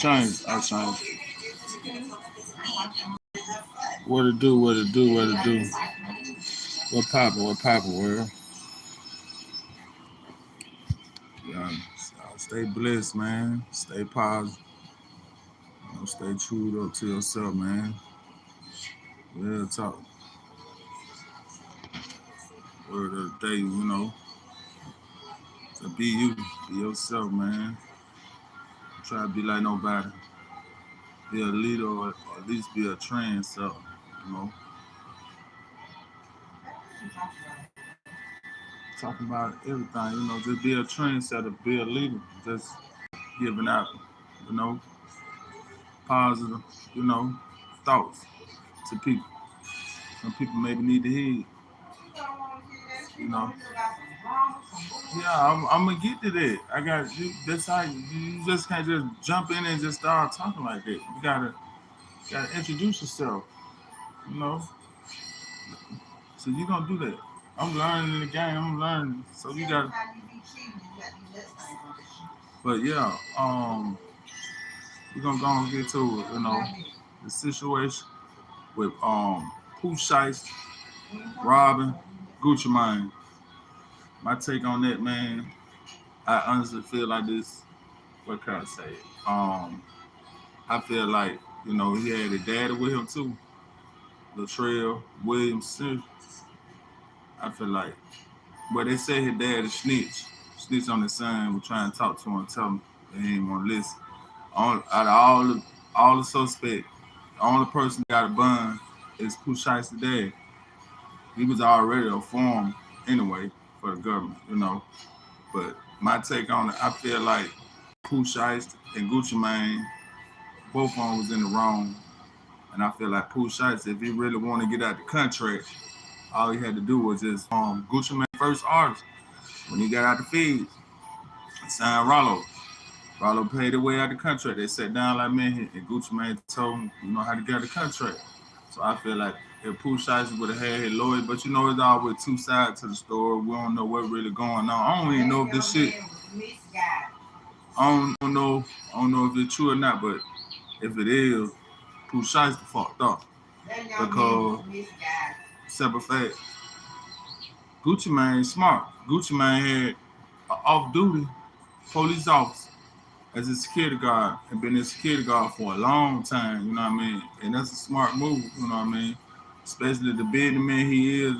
Change. I change. What it do? What it do? What it do? What poppin'? What poppin'? Where? Yeah, stay blessed, man. Stay positive. Stay true up to yourself, man. Real talk. Word of the day, to be you, be yourself, man. Try to be like nobody. Be a leader or at least be a trend, so, you know. Talking about everything, just be a trendsetter, be a leader, just giving out, you know, positive, you know, thoughts to people. Some people maybe need to hear, you know. Yeah, I'm gonna get to that. I got you. That's how you just can't just jump in and just start talking like that. You gotta introduce yourself, you know. So you gonna do that. I'm learning in the game. I'm learning. So you got. But yeah, we're gonna go and get to it. The situation with Pooh Shiesty, Robin, Gucci Mane. My take on that, man. I honestly feel like this. What can I say? Um, I feel like he had a daddy with him too, Latrell Williams. I feel like, but they say his dad is snitch on his son. Was trying to talk to him, tell him that he ain't want to listen. Out of all the suspects, the only person that got a bun is Pooh Shiesty's dad. He was already a form anyway for the government. But my take on it, I feel like Pooh Shiesty and Gucci Mane, both of them was in the wrong. And I feel like Pooh Shiesty, if he really want to get out the contract, all he had to do was just Gucci Mane first artist. When he got out the feed, signed Rollo. Rollo paid the way out the contract. They sat down like me, and Gucci Mane told him, how to get the contract. So I feel like if Pooh Shiesty would have had his lawyer, but it's always two sides to the story. We don't know what really going on. I don't even know if this shit. I don't know if it's true or not, but if it is, Pooh Shiesty fucked up. Because separate fact, Gucci Mane smart. Gucci Mane had an off-duty police officer as a security guard and been a security guard for a long time, you know what I mean? And that's a smart move, you know what I mean? Especially the big man he is.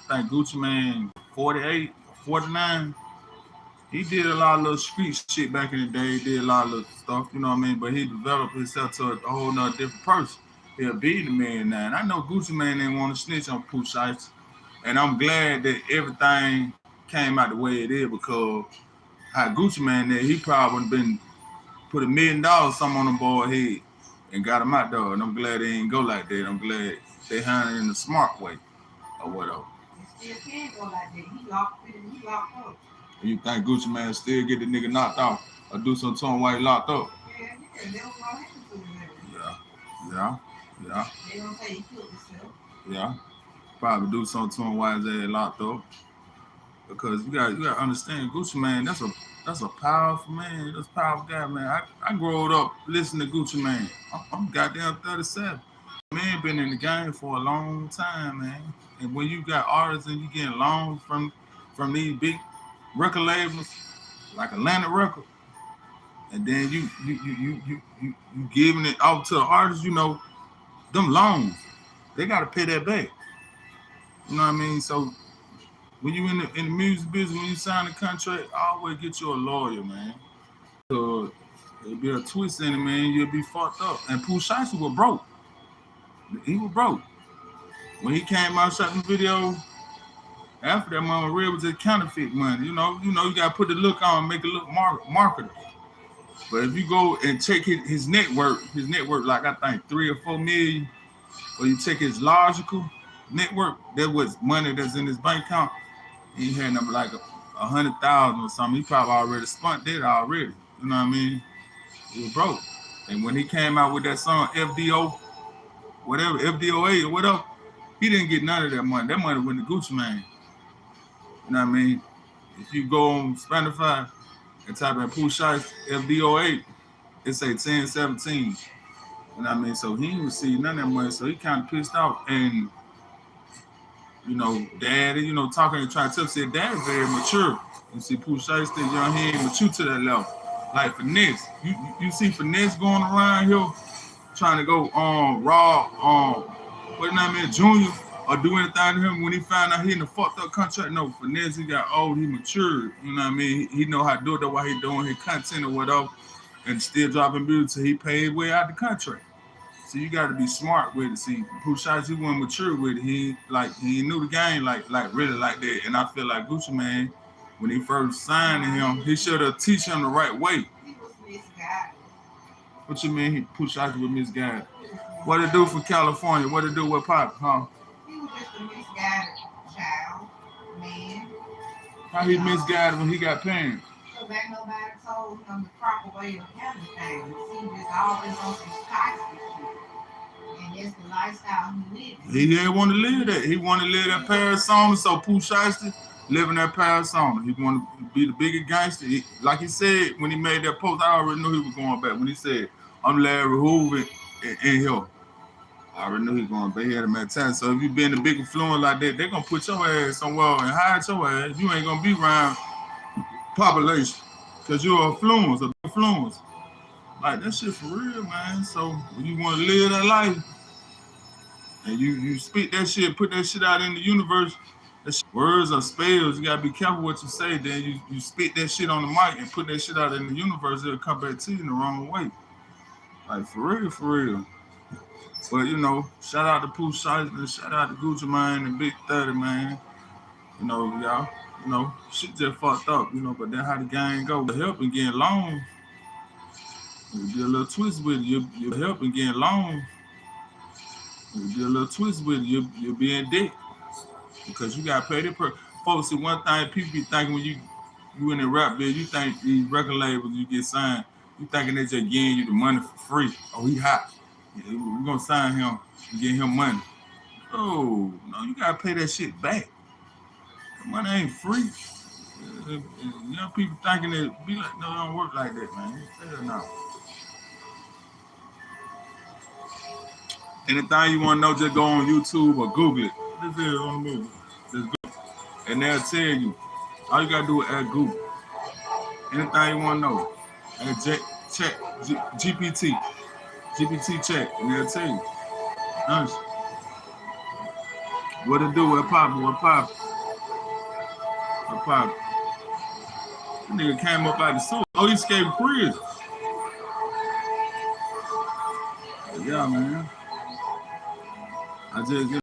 I think Gucci Mane, 48, 49, he did a lot of little street shit back in the day. He did a lot of little stuff, you know what I mean? But he developed himself to a whole nother different person. He a big man now. And I know Gucci Mane didn't want to snitch on Pooh Shiesty. And I'm glad that everything came out the way it is because how Gucci Mane there, he probably would have been put $1 million something on the boy head and got him out there. And I'm glad they ain't go like that. I'm glad they handled it in a smart way or whatever. He still can't go like that. He locked up. You think Gucci Mane still get the nigga knocked off or do something to him while he locked up? Yeah. They don't say he killed himself. Yeah. Probably do something to him while his ass locked up. Because you gotta understand, Gucci Mane, that's a powerful man. That's a powerful guy, man. I grew up listening to Gucci Mane. I'm goddamn 37. Man been in the game for a long time, man. And when you got artists and you getting loans from these big record labels, like Atlantic Record, and then you giving it out to the artists, them loans, they gotta pay that back. You know what I mean? So when you in the music business, when you sign a contract, always get you a lawyer, man. So it'll be a twist in it, man. You'll be fucked up. And Pooh Shiesty was broke. He was broke. When he came out shot the video, after that money real was just counterfeit money. You gotta put the look on, make it look marketable. But if you go and check his net worth like I think 3 or 4 million, or you check his logical network, that was money that's in his bank account. He had number like 100,000 or something. He probably already spent that already. You know what I mean? He was broke. And when he came out with that song FDO, whatever, FDOA or whatever, he didn't get none of that money. That money went to Gucci Mane. You know what I mean? If you go on Spotify and type in Pooh Shiesty FDOA, It say 10, 17. You know what I mean? So he didn't receive none of that money. So he kind of pissed off. And, you know, dad, you know, talking and trying to tell, said, dad very mature. You see, Pooh Shiesty, young, he ain't mature to that level. Like finesse. You see finesse going around here trying to go raw what name is Junior or do anything to him when he found out he in the fucked up contract. No, finesse, he got old, he matured. You know what I mean? He know how to do it. That's why he doing his content or whatever and still dropping music till he paid way out the contract. So you got to be smart with it. See, Pooh Shiesty, he wasn't mature with it. He knew the game like really like that. And I feel like Gucci Mane, when he first signed to him, he should have teach him the right way. He was misguided. What you mean Pooh Shiesty was misguided? What it do for California? What it do with Pop, huh? He was just a misguided child, man. How he misguided when he got parents? So that nobody told him the proper way of having things. He just always on some toxic shit. And that's the lifestyle he lived. He didn't want to live that. He wanted to live that persona. So Pooh Shiesty living that persona. He wanted to be the biggest gangster. Like he said when he made that post, I already knew he was going back. When he said, I'm Larry Hoover in here. I already knew he was going back. He had a mad time. So if you been a big influence like that, they're going to put your ass somewhere and hide your ass. You ain't going to be around population because you're a influence, a big influence. Like, that shit for real, man. So when you want to live that life, and you speak that shit, put that shit out in the universe. Words are spells. You gotta be careful what you say. Then you spit that shit on the mic and put that shit out in the universe. It'll come back to you in the wrong way. Like for real. But you know, shout out to Pooh Shiesty, shout out to Gucci Mane and Big 30, man. You know, y'all. You know, shit just fucked up. You know, but that's how the game go. The help and getting loans. You get a little twist with it. You help and getting loans. You get a little twist with it. You'll be in debt. Because you got paid it per folks. See, one thing people be thinking when you in a rap bill, you think these record labels you get signed, you thinking they just getting you the money for free. Oh, he hot. Yeah, we're gonna sign him and get him money. Oh, no, you gotta pay that shit back. The money ain't free. Young people thinking it be like, no, it don't work like that, man. Hell no. Anything you want to know, just go on YouTube or Google it. This is on the movie. Just go. And they'll tell you. All you got to do is add Google. Anything you want to know. Add check GPT. GPT check. And they'll tell you. Nice. What to do? What pop? That nigga came up out the sewer. Oh, he escaped prison. Yeah, man. I just